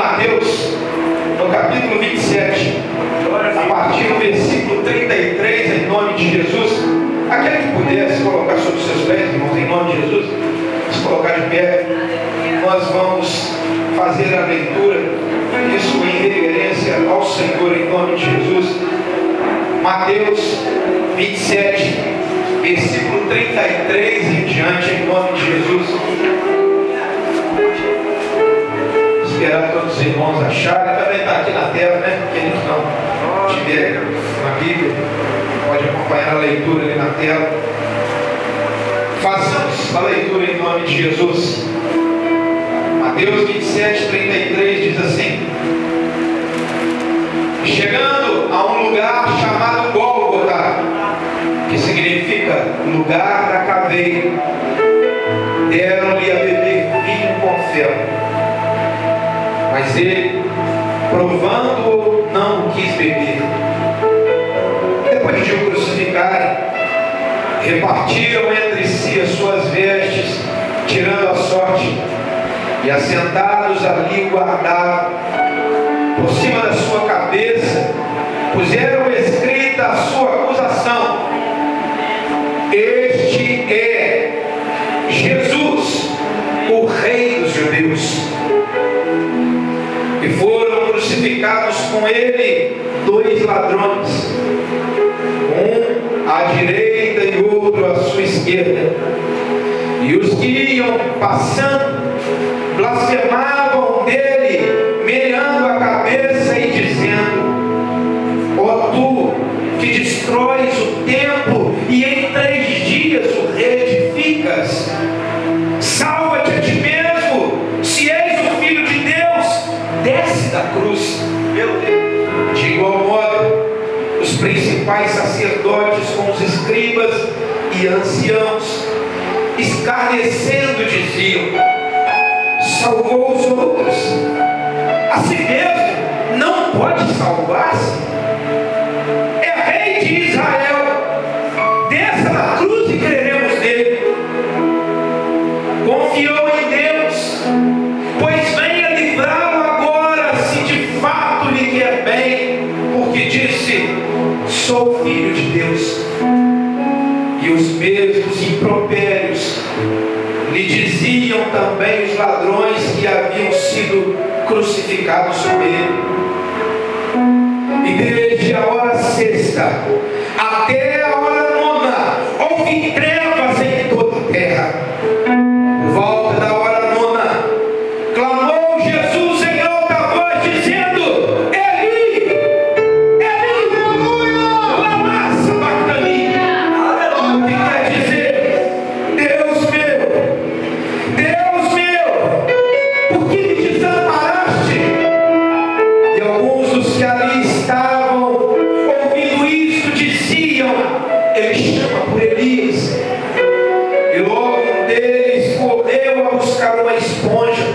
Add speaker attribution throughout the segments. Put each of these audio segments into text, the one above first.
Speaker 1: Mateus, no capítulo 27, a partir do versículo 33, em nome de Jesus. Aquele que puder se colocar sobre os seus pés, irmãos, em nome de Jesus, se colocar de pé, nós vamos fazer a leitura, isso em reverência ao Senhor, em nome de Jesus. Mateus 27, versículo 33 em diante, em nome de Jesus. Esperar todos os irmãos acharem, também está aqui na tela, né? Quem não tiver na Bíblia, pode acompanhar a leitura ali na tela. Façamos a leitura em nome de Jesus. Mateus 27, 33 diz assim: chegando a um lugar chamado Gólgota, que significa lugar da caveira, deram-lhe a beber vinho com fel. Mas ele, provando-o, não o quis beber. Depois de o crucificarem, repartiram entre si as suas vestes, tirando a sorte, e assentados ali o guardavam. Por cima da sua cabeça puseram escrita a sua acusação: este é Jesus, o Rei dos Judeus. E foram crucificados com ele 2 ladrões, um à direita e outro à sua esquerda. E os que iam passando blasfemavam dele, meneando a cabeça e dizendo: ó tu que destróis o templo e em 3 dias o reedificas, salva-te a ti mesmo, se és o Filho de Deus, desce da cruz. De igual modo, os principais sacerdotes com os escribas e anciãos, escarnecendo, diziam: salvou os outros, a si mesmo não pode salvar-se. É Rei de Israel, desça da cruz e creremos nele. Confiou em Deus, pois venha livrá-lo agora, se de fato lhe quer bem, porque disse: sou filho de Deus. E os mesmos impropérios lhe diziam também os ladrões que haviam sido crucificados com ele. E desde a hora sexta até a hora nona houve trevas em toda a terra. Por volta da hora nona, clamou Jesus em alta voz, dizendo: Eli, Eli, lama sabachthani. Que quer dizer: Deus meu, por que me desamparaste? E alguns dos que ali estavam, ouvindo isto, diziam: ele chama por Elias. E logo um deles correu a buscar uma esponja,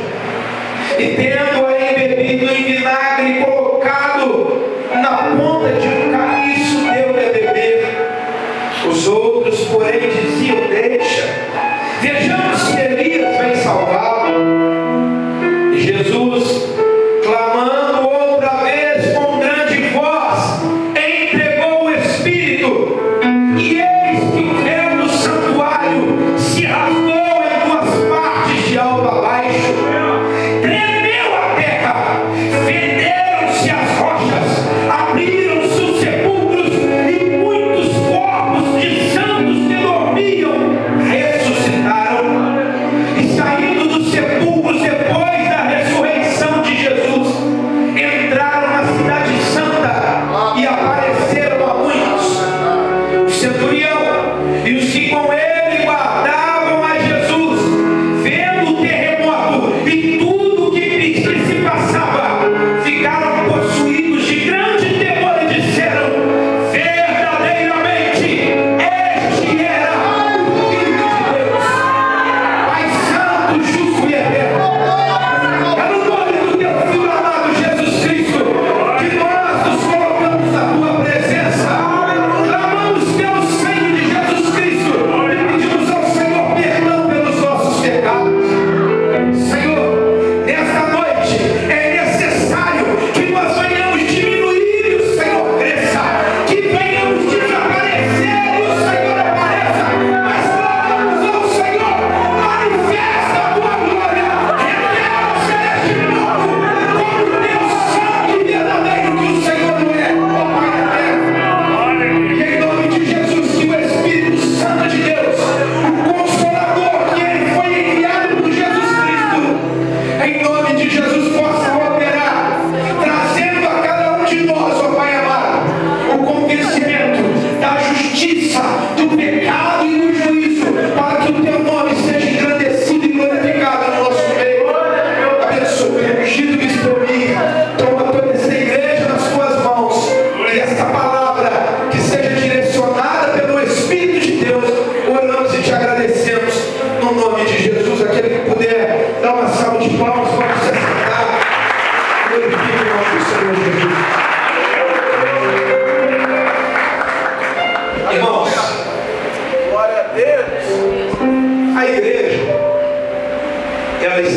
Speaker 1: e tendo-a embebido em vinagre e colocado na ponta de um caniço, deu-lhe a beber. Os outros, porém, diziam: deixa, vejamos se Elias vem salvá-lo. E Jesus, clamando outra vez com grande voz, entregou o Espírito. E eis que o véu do santuário se rasgou em 2 partes, de alto a baixo. Tremeu a terra, fenderam-se as rochas, abriram-se os sepulcros, e muitos corpos de santos que dormiam ressuscitaram. E saindo dos sepulcros depois da ressurreição,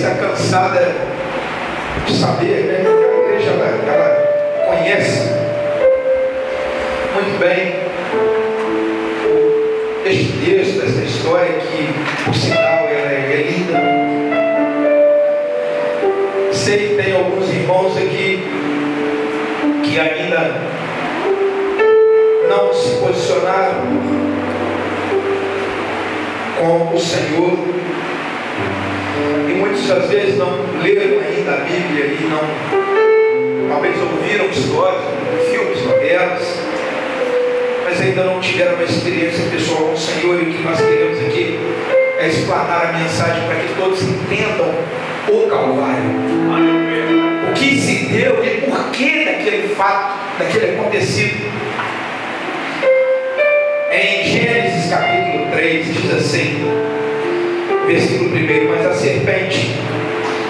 Speaker 1: está cansada de saber, né? A igreja ela conhece muito bem este texto, essa história que, por sinal, ela é linda. Sei que tem alguns irmãos aqui que ainda não se posicionaram com o Senhor, e muitas às vezes não leram ainda a Bíblia e não, talvez ouviram histórias, filmes, novelas, mas ainda não tiveram uma experiência pessoal com o Senhor. E o que nós queremos aqui é explanar a mensagem para que todos entendam o Calvário, o que se deu e por que daquele fato, daquele acontecido. Em Gênesis capítulo 3 diz assim, versículo 1: mas a serpente,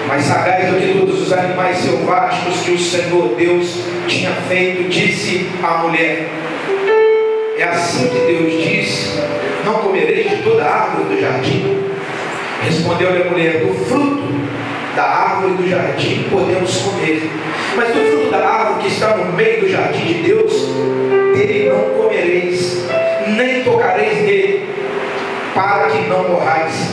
Speaker 1: mais sagaz do que todos os animais selváticos que o Senhor Deus tinha feito, disse à mulher: é assim que Deus disse: não comereis de toda a árvore do jardim? Respondeu-lhe a mulher: do fruto da árvore do jardim podemos comer, mas do fruto da árvore que está no meio do jardim de Deus, dele não comereis, nem tocareis nele, para que não morrais.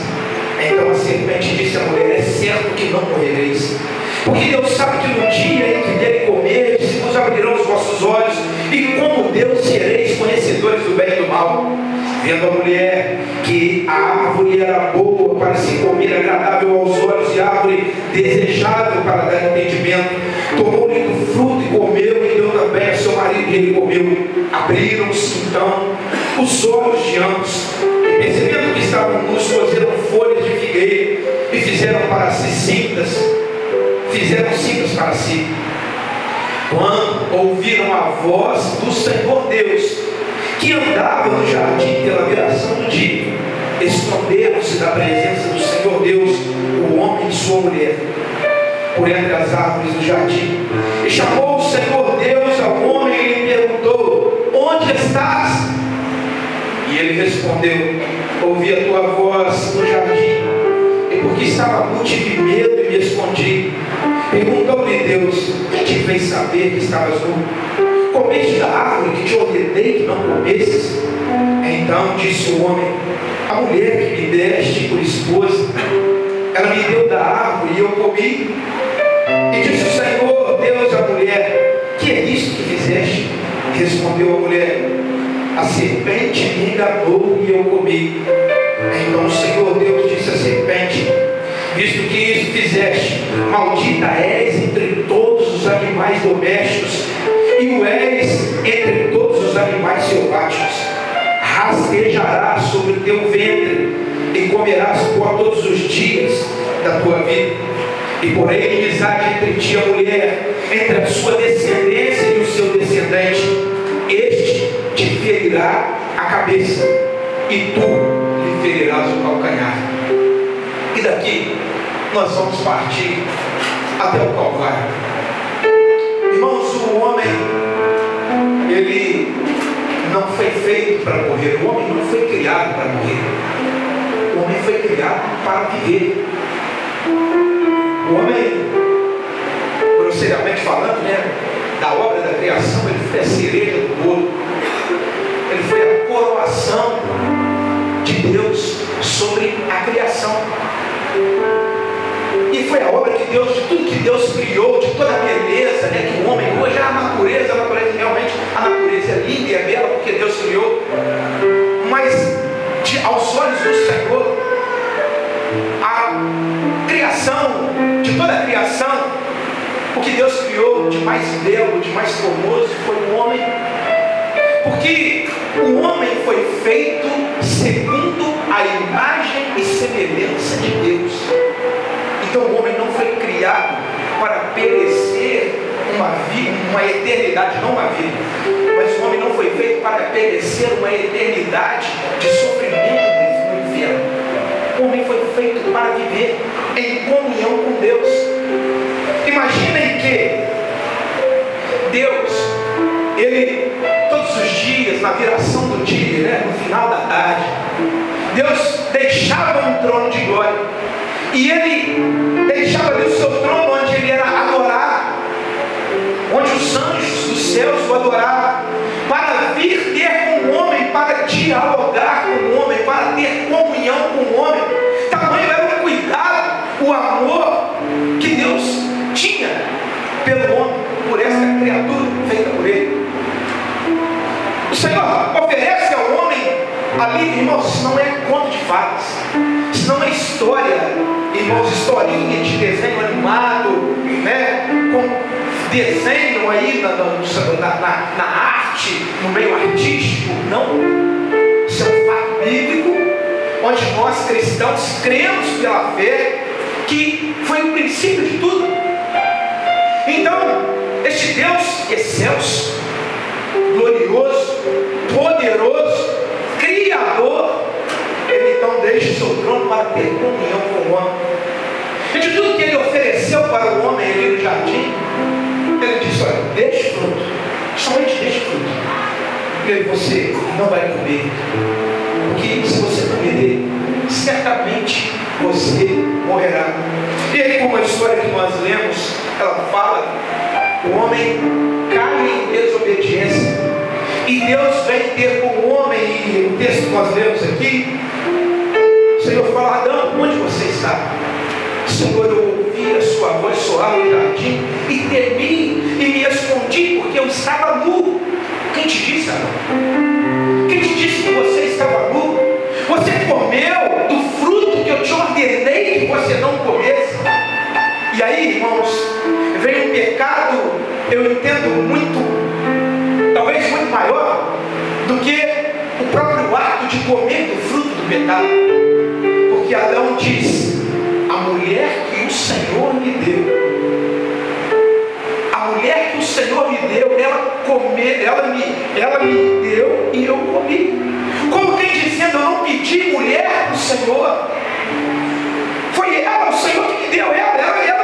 Speaker 1: Então a serpente disse à mulher: é certo que não morrereis, porque Deus sabe que no dia em que dele comerdes, vos abrirão os vossos olhos, e como Deus sereis conhecedores do bem e do mal. Vendo a mulher que a árvore era boa para se comer, agradável aos olhos, e árvore desejável para dar entendimento, tomou-lhe do fruto e comeu, e deu também a seu marido, e ele comeu. Abriram-se então os olhos de ambos, e percebendo que estavam nus, cozeram folhas de figueira e fizeram cintas para si. Quando ouviram a voz do Senhor Deus, que andava no jardim pela viração do dia, esconderam-se da presença do Senhor Deus o homem e sua mulher por entre as árvores do jardim. E chamou o Senhor Deus ao homem e lhe perguntou: onde estás? E ele respondeu: ouvi a tua voz no jardim, e porque estava nu, tive medo e me escondi. Perguntou-lhe Deus: quem te fez saber que estavas nu? Comeste da árvore que te ordenei que não comesses? Então disse o homem: a mulher que me deste por esposa, ela me deu da árvore e eu comi. E disse o Senhor Deus à mulher: que é isto que fizeste? Respondeu a mulher: a serpente me enganou e eu comi. Então o Senhor Deus disse à serpente: visto que isso fizeste, maldita és entre todos os animais domésticos, e o és entre todos os animais selváticos. Rastejarás sobre o teu ventre, e comerás pó todos os dias da tua vida. E porém inimizade entre ti e a mulher, entre a sua descendência e o seu descendente. Este te ferirá a cabeça, e tu lhe ferirás o calcanhar. E daqui nós vamos partir até o Calvário. Irmãos, o homem, ele não foi feito para morrer. O homem não foi criado para morrer. O homem foi criado para viver. O homem, grosseiramente falando, né, da obra da criação, ele foi a cereja do bolo. Ele foi a coroação de Deus sobre a criação. E foi a obra de Deus, de tudo que Deus criou, de toda a beleza, né, que o homem hoje, a natureza realmente, a natureza é linda e é bela porque Deus criou. Mas aos olhos do Senhor, a criação, de toda a criação, o que Deus criou de mais belo, de mais formoso foi o homem. Porque o homem foi feito segundo a imagem e semelhança de Deus. Então o homem não foi criado para perecer uma eternidade, não uma vida. Mas o homem não foi feito para perecer uma eternidade de sofrimento no inferno. O homem foi feito para viver em comunhão com Deus. Imaginem que Deus, Ele, todos os dias, na viração do dia, né, no final da tarde, Deus deixava um trono de glória, e Ele deixava irmãos, isso não é conto de fadas. Isso não é história, irmãos, historinha de desenho animado, né? Com desenho aí na arte, no meio artístico. Não. Isso é um fato bíblico, onde nós cristãos cremos pela fé que foi o princípio de tudo. Então, este Deus excelso, glorioso, poderoso, criador, ele então deixa o seu trono para ter comunhão com o homem. E de tudo que ele ofereceu para o homem ali no jardim, ele disse: olha, deixe fruto, somente deixe fruto. E você não vai comer, porque se você comer dele, certamente você morrerá. E aí, como a história que nós lemos, ela fala, o homem cai em desobediência, e Deus vem ter com o homem. E o texto que nós lemos aqui, o Senhor fala: Adão, onde você está? Senhor, eu ouvi a sua voz soar no jardim, e temi e me escondi, porque eu estava nu. Quem te disse, Adão? Quem te disse que você estava nu? Você comeu do fruto que eu te ordenei que você não comesse. E aí, irmãos, vem um pecado, eu entendo muito, talvez muito maior do que o próprio ato de comer do fruto do pecado. Porque Adão diz: a mulher que o Senhor me deu, a mulher que o Senhor me deu, ela me deu e eu comi. Como quem dizendo: eu não pedi mulher para o Senhor, foi ela, o Senhor que me deu ela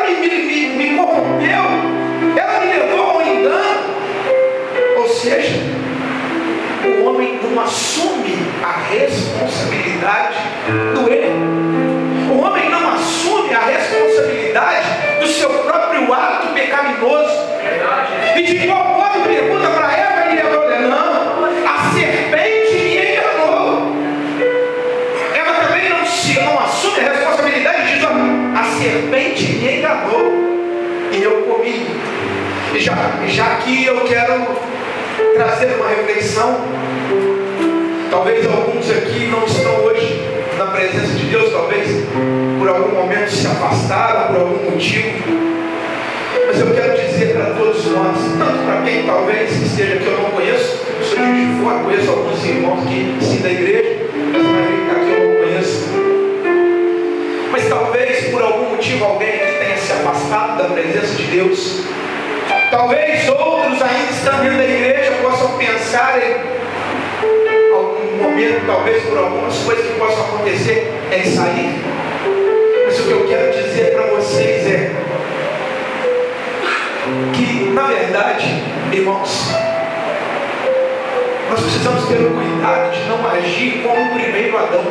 Speaker 1: me corrompeu, ela me levou ao engano. Ou seja, o homem não assume a responsabilidade do erro. O homem não assume a responsabilidade do seu próprio ato pecaminoso. E de igual modo pergunta para Eva, e Eva: não, a serpente me enganou. Eva também não assume a responsabilidade e diz: a serpente me enganou e eu comi. E já aqui eu quero trazer uma reflexão. Talvez alguns aqui não estão hoje na presença de Deus, talvez por algum momento se afastaram, por algum motivo. Mas eu quero dizer para todos nós, tanto para quem talvez esteja aqui eu não conheço, eu sou de fora, conheço alguns irmãos que sim da igreja, mas a maioria aqui eu não conheço. Mas talvez por algum motivo alguém aqui tenha se afastado da presença de Deus. Talvez outros ainda estando dentro da igreja possam pensar em algum momento, talvez por algumas coisas que possam acontecer, em sair. Mas o que eu quero dizer para vocês é que, na verdade, irmãos, nós precisamos ter o cuidado de não agir como o primeiro Adão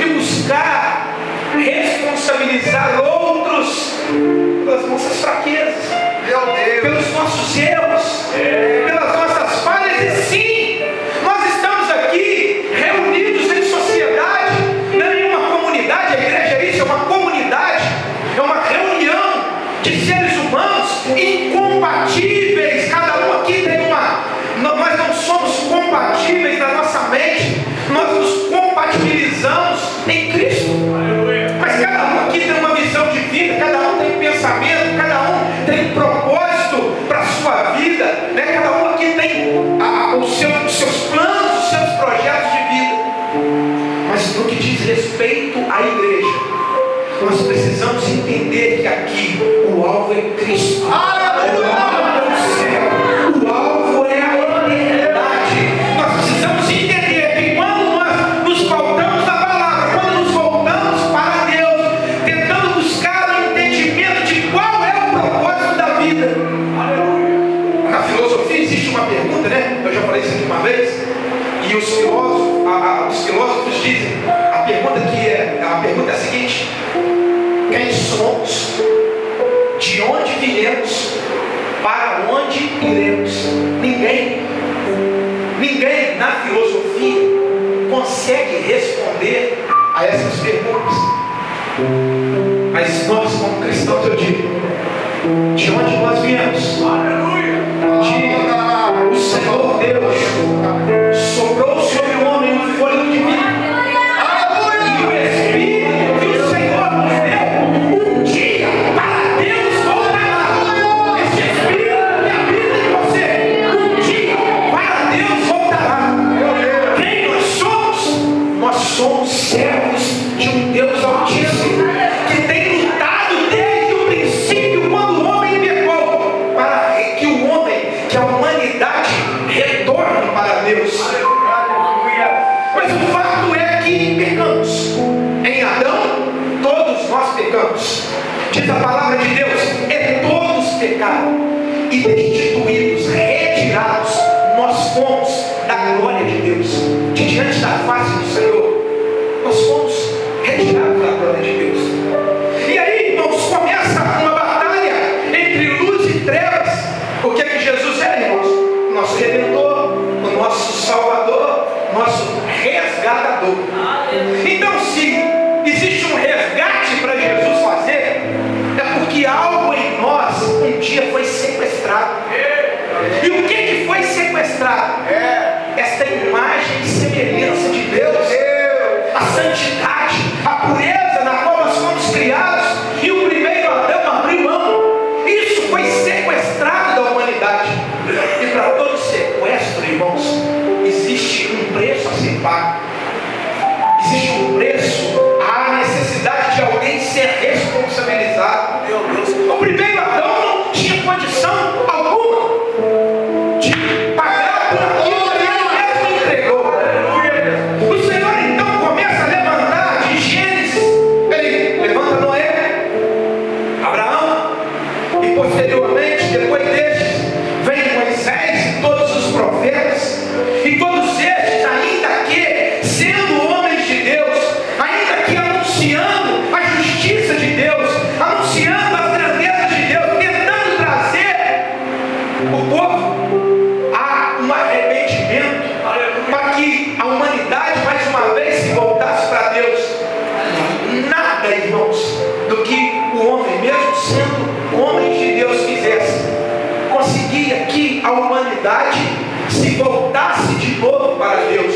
Speaker 1: e buscar responsabilizar outros pelas nossas fraquezas, pelos nossos erros, pelas nossas falhas. E sim, nós estamos aqui reunidos em sociedade, não é nenhuma comunidade. A igreja é isso, é uma comunidade, é uma reunião de seres humanos incompatíveis. Cada um aqui tem nós não somos compatíveis na nossa mente, nós nos compatibilizamos em Cristo. Mas cada um aqui tem uma visão de vida, cada um tem um pensamento, cada um tem um propósito para a sua vida, né? Cada um aqui tem os seus planos, os seus projetos de vida. Mas no que diz respeito à igreja, nós precisamos entender que aqui o alvo é Cristo. O alvo é o céu. O alvo é a eternidade. Nós precisamos entender que quando nós nos voltamos à palavra, quando nos voltamos para Deus, tentando buscar o entendimento de qual é o propósito da vida. Na filosofia existe uma pergunta, né? Eu já falei isso aqui uma vez. E os filósofos dizem, a pergunta é a seguinte: quem somos? De onde viemos? Para onde iremos? Ninguém na filosofia consegue responder a essas perguntas. Mas nós, como cristãos, eu digo: de onde nós viemos? O Senhor Deus soprou sobre o homem irmãos, diz a palavra de Deus, todos pecaram e destituídos, retirados, nós fomos da glória de Deus, de diante da face do Senhor, nós fomos retirados da glória de Deus. E aí, irmãos, começa uma batalha entre luz e trevas. O que é que Jesus é, irmãos? Nosso Redentor, o nosso Salvador, nosso resgatador. Então, se existe um resgate para Jesus fazer, é porque algo em nós um dia foi sequestrado. E o que foi sequestrado? Esta imagem e semelhança de Deus, a santidade, a pureza na qual nós fomos criados, e o primeiro Adão abriu mão. Isso foi sequestrado da humanidade. E para todo sequestro, irmãos, existe um preço a ser pago. Existe um preço, há necessidade de alguém ser responsabilizado. O primeiro Adão não tinha condição alguma de pagar por aquilo que ele mesmo entregou. O Senhor então começa a levantar de Gênesis, ele levanta Noé, Abraão, e posteriormente, depois destes, vem Moisés e todos os profetas, e todos estes, ainda que sendo homens de Deus, ainda que anunciando a justiça de Deus, anunciando as grandezas de Deus, tentando trazer o povo a um arrependimento, para que a humanidade mais uma vez se voltasse para Deus. Nada, irmãos, do que o homem, mesmo sendo homem de Deus, fizesse, conseguia que a humanidade se voltasse de novo para Deus.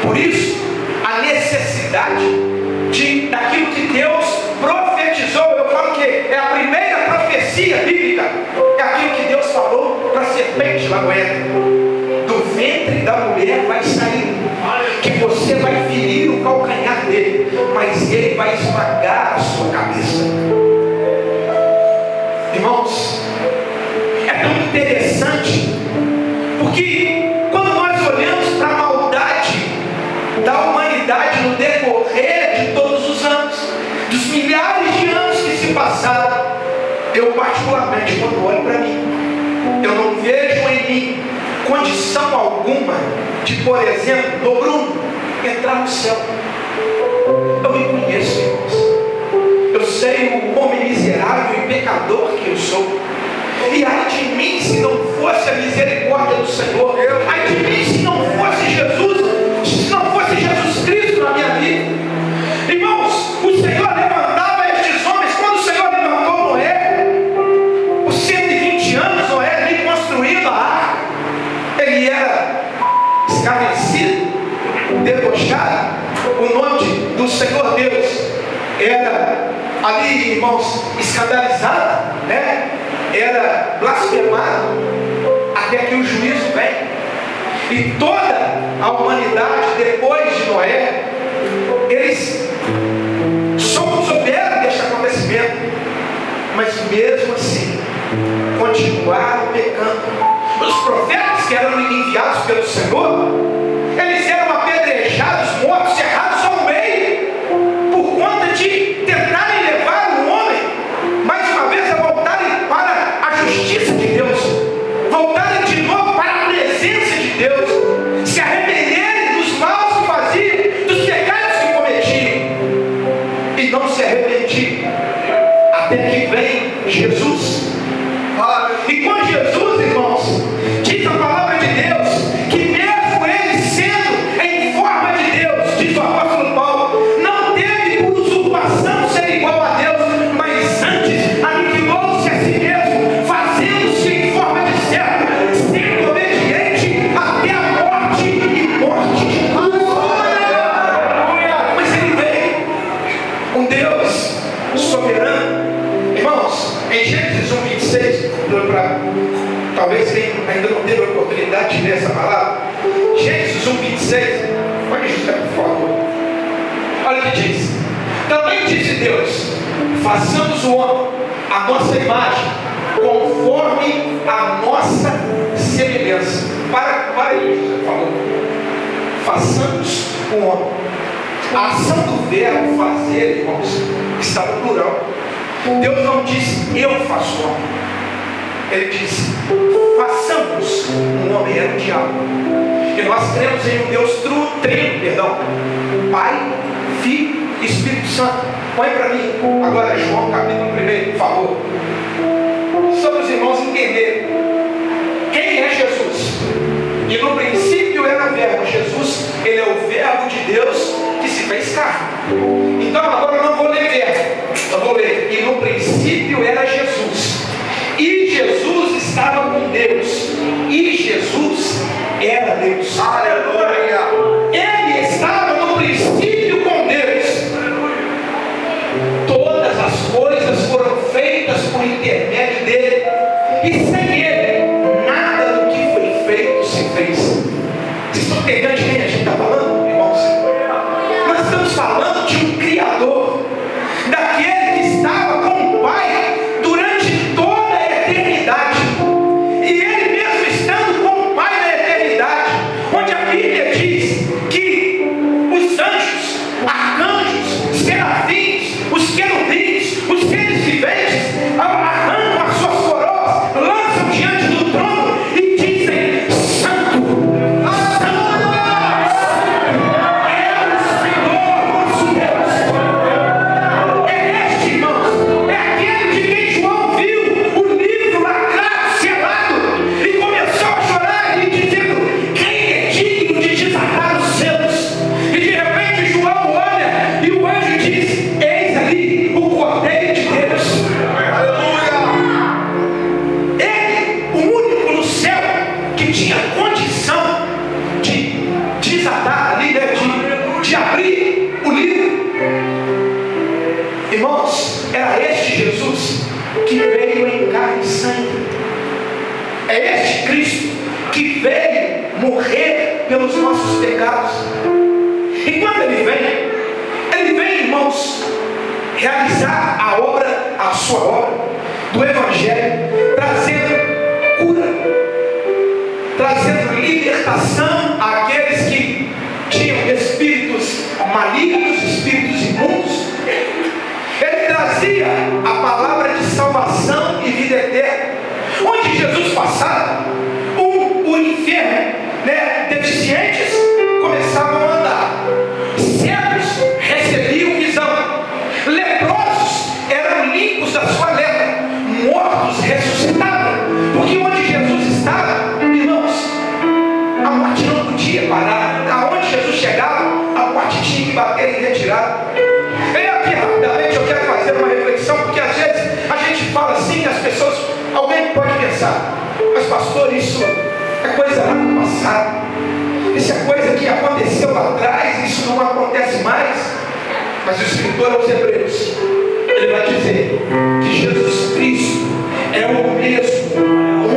Speaker 1: Por isso, a necessidade daquilo que Deus profetizou, eu falo que é a primeira profecia bíblica, é aquilo que Deus falou para a serpente lá no Éden: do ventre da mulher vai sair, que você vai ferir o calcanhar dele, mas ele vai esmagar a sua cabeça. Irmãos, é tão interessante, porque quando nós olhamos para a maldade da humanidade no decorrer de todos os anos, dos milhares de anos que se passaram, eu particularmente, quando olho para mim, eu não vejo em mim condição alguma de, por exemplo, do Bruno entrar no céu. Eu me conheço, irmãos. Eu sei o homem miserável e pecador que eu sou. E ai de mim se não fosse a misericórdia do Senhor, ai de mim se não fosse Jesus, se não fosse Jesus Cristo na minha vida. Irmãos, o Senhor levantava estes homens. Quando o Senhor levantou Noé, por 120 anos, Noé nem construído a arca, ele era escarnecido, debochado. O nome do Senhor Deus era ali, irmãos, escandalizado, né? Era blasfemado, até que o juízo vem. E toda a humanidade, depois de Noé, eles souberam deste acontecimento, mas mesmo assim continuaram pecando. Os profetas que eram enviados pelo Senhor, eles eram apedrejados, mortos, cerrados ao meio, por conta de tentarem levar o homem mais uma vez a voltarem para a justiça de Deus, voltarem de novo para a presença de Deus, se arrependerem dos maus que faziam, dos pecados que cometiam, e não se arrependiam, até que vem Jesus. E com Jesus, irmãos, diz a palavra de Deus que mesmo ele sendo em forma de Deus, diz o apóstolo Paulo, não teve por usurpação ser igual a Deus, mas antes aniquilou-se a si mesmo, fazendo-se em forma de servo, sendo obediente até a morte e morte de cruz. Mas ele veio, um Deus soberano. Irmãos, em Gênesis 1:26, talvez quem ainda não teve a oportunidade de ler essa palavra, Gênesis 1:26, pode ajudar, por favor. Olha o que diz: também disse Deus, façamos o homem a nossa imagem, conforme a nossa semelhança. Para aí, por favor. Façamos o homem A ação do verbo fazer, irmãos, está no plural. Deus não disse, eu faço homem. Ele disse, façamos um homem, era o diabo. E nós cremos em um Deus trino, Pai, Filho e Espírito Santo. Põe para mim, agora João capítulo 1, por favor. Só para os irmãos entenderem quem é Jesus. E no princípio era o verbo. Jesus, ele é o verbo de Deus que se fez carne. Então agora eu não vou ler verbo, eu vou ler. E no princípio era Jesus. E Jesus estava com Deus. E Jesus era Deus. Aleluia! Ele estava no princípio com Deus. Todas as coisas foram feitas por intermédio dele. E sem ele, nada do que foi feito se fez. Vocês estão entendendo de quem a gente está falando, irmãos? Nós estamos falando de um Criador, daquele que estava com o Pai durante toda a eternidade. E ele mesmo estando com o Pai na eternidade, onde a Bíblia diz que os anjos, arcanjos, serafins, os querubins, os seres viventes arrancam as suas coroas, lançam diante do trono e dizem: Santo, Santo, é o Senhor nosso Deus. É este, irmãos, é aquele de quem João viu o livro lacrado, selado, e começou a chorar e dizendo: quem é digno de desatar os selos? E de repente João olha e o anjo diz: eis ali o Cordeiro de Deus. Ele, o único no céu que tinha condição de desatar ali, de abrir o livro. Irmãos, era este Jesus que veio em carne e sangue. É este Cristo que veio morrer pelos nossos pecados. E quando ele vem, irmãos, realizar a sua obra do Evangelho, trazendo cura, trazendo libertação àqueles que tinham espíritos malignos, espíritos imundos. Ele trazia a palavra de salvação e vida eterna. Onde Jesus passava, o enfermo, deficientes começavam a andar, cegos recebiam visão, leprosos eram limpos da sua lepra, mortos ressuscitavam, porque onde Jesus estava, irmãos, a morte não podia parar. Aonde Jesus chegava, a morte tinha que bater em retirada. E aqui rapidamente eu quero fazer uma reflexão, porque às vezes a gente fala assim, as pessoas, alguém pode pensar: mas pastor, isso é coisa lá do passado, isso é coisa que aconteceu lá atrás, isso não acontece mais. Mas o escritor aos Hebreus, ele vai dizer que Jesus Cristo é o mesmo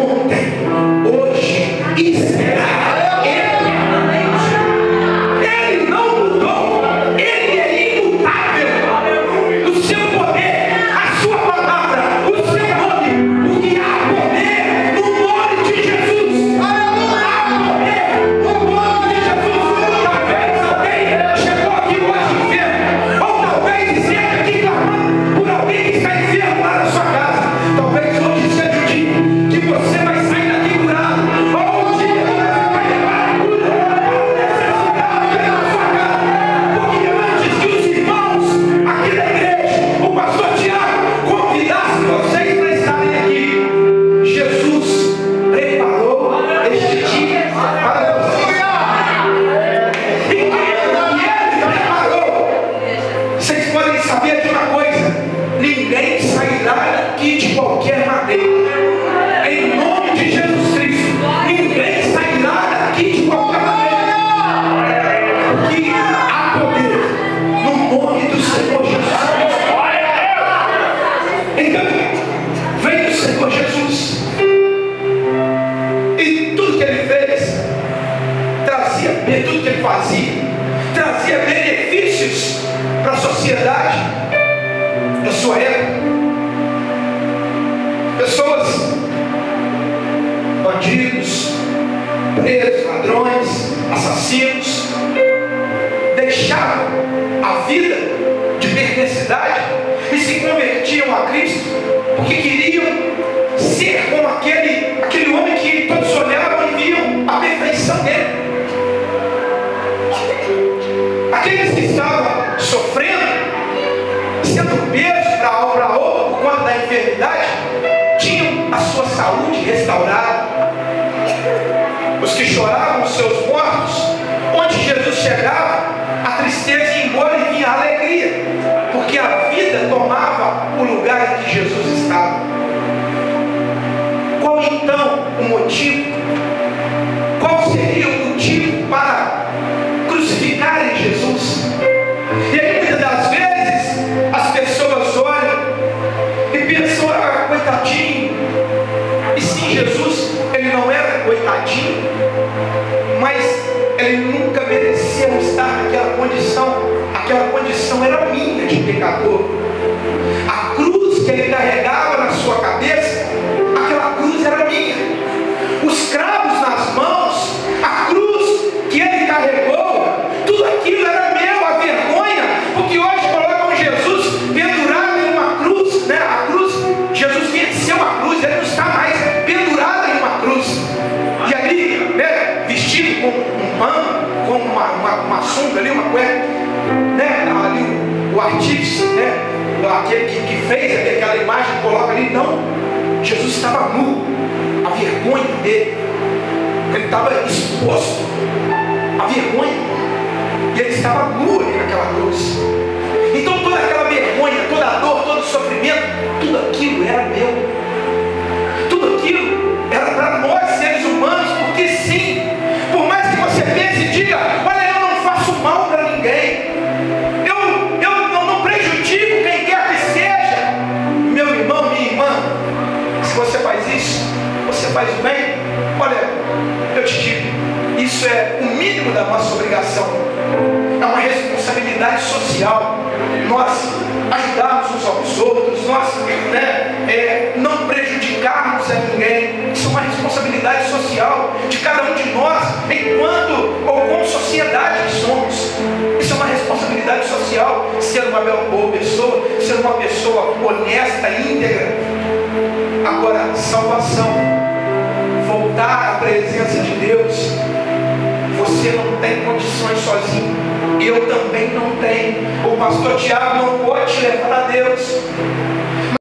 Speaker 1: ontem, hoje e será eternamente. Ele não mudou, ele é imutável. O seu poder, a sua palavra, o seu nome, o que há poder no nome de Jesus. Há poder no nome de Jesus. Talvez alguém chegou aqui hoje enfermo, ou talvez esteja aqui clamando por alguém que está enfermo lá na sua casa. Talvez hoje seja o dia que você vai sair daqui curado, ou o dia que você vai levar a cura, ou necessidade na sua casa. Porque antes que os irmãos aqui da igreja, o pastor Tiago, convidasse vocês para estarem aqui, Jesus preparou este dia para vocês. E ele preparou. Vocês podem saber de uma coisa: ninguém sairá daqui de qualquer maneira. Em nome de Jesus Cristo, ninguém sairá daqui de qualquer maneira. Que há poder no nome do Senhor Jesus Cristo. Então, veio o Senhor Jesus, e tudo que ele fez trazia, tudo que ele fazia trazia benefícios para a sociedade da sua época. Pessoas convertiam a Cristo porque queriam ser como aquele homem que todos olhavam e viam a perfeição dele. Aqueles que estavam sofrendo, sendo presos para outro por conta da enfermidade, tinham a sua saúde restaurada. Os que choravam os seus mortos, onde Jesus chegava, a tristeza ia embora e vinha a alegria, porque a vida tomava o lugar em que Jesus estava. Qual então o motivo? Qual seria o motivo para crucificarem Jesus? E aí muitas das vezes as pessoas olham e pensam: ah, coitadinho. E sim, Jesus, ele não era coitadinho, mas ele nunca mereceu estar naquela condição. Aquela condição era minha de pecador. A cruz que ele carregava na sua cabeça, aquela cruz era minha. Os cravos nas mãos, a cruz que ele carregou, tudo aquilo era meu. A vergonha, porque hoje colocam Jesus pendurado em uma cruz, né? A cruz, Jesus venceu a cruz, ele não está mais pendurado em uma cruz. E ali, né, vestido com um pano, com uma sunga ali, uma cueca, né? Ali o artífice, né? Aquele que fez aquela imagem, coloca ali, não. Jesus estava nu. A vergonha dele, ele estava exposto à vergonha, e ele estava nu ali naquela cruz. Então toda aquela vergonha, toda a dor, todo o sofrimento, tudo aquilo era meu. Tudo aquilo era para nós seres humanos, porque sim, por mais que você pense e diga: olha, eu não faço mal para ninguém, eu não prejudico quem quer que seja, meu irmão, minha irmã, se você faz isso, você faz o bem. Olha, eu te digo, isso é o mínimo da nossa obrigação. É uma responsabilidade social. Nós ajudarmos uns aos outros, nós, né, não prejudicarmos a ninguém. Isso é uma responsabilidade social de cada um de nós, enquanto ou como sociedade que somos. Isso é uma responsabilidade social. Ser uma boa pessoa, ser uma pessoa honesta, íntegra. Agora, salvação, voltar à presença de Deus, você não tem condições sozinho. Eu também não tenho. O pastor Tiago não pode te levar a Deus.